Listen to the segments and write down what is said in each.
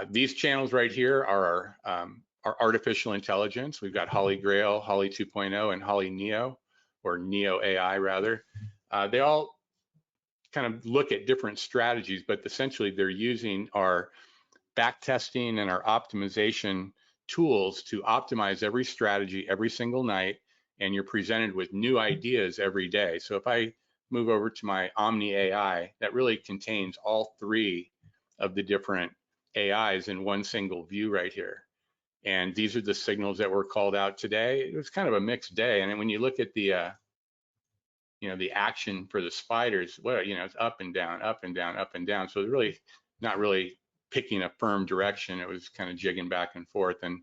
These channels right here are our artificial intelligence. We've got Holly Grail, Holly 2.0, and Holly Neo, or Neo AI rather. They all kind of look at different strategies, but essentially they're using our back testing and our optimization tools to optimize every strategy every single night, and you're presented with new ideas every day. So if I move over to my Omni AI, that really contains all three of the different AIs in one single view right here. And these are the signals that were called out today. It was kind of a mixed day. And when you look at the the action for the spiders, well, it's up and down, up and down, up and down. So it's really not really picking a firm direction. It was kind of jigging back and forth. And,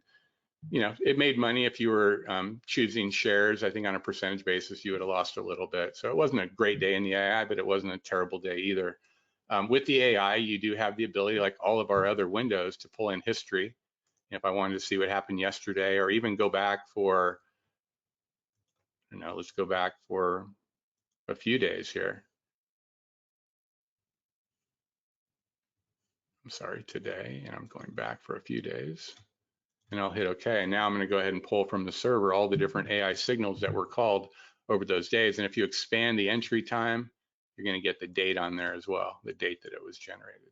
it made money if you were choosing shares. I think on a percentage basis, you would have lost a little bit. So it wasn't a great day in the AI, but it wasn't a terrible day either. With the AI, you do have the ability, like all of our other windows, to pull in history. If I wanted to see what happened yesterday, or even go back for, let's go back for a few days here. I'm sorry, today, and I'm going back for a few days. And I'll hit OK. And now I'm going to go ahead and pull from the server all the different AI signals that were called over those days. And if you expand the entry time, you're going to get the date on there as well, the date that it was generated.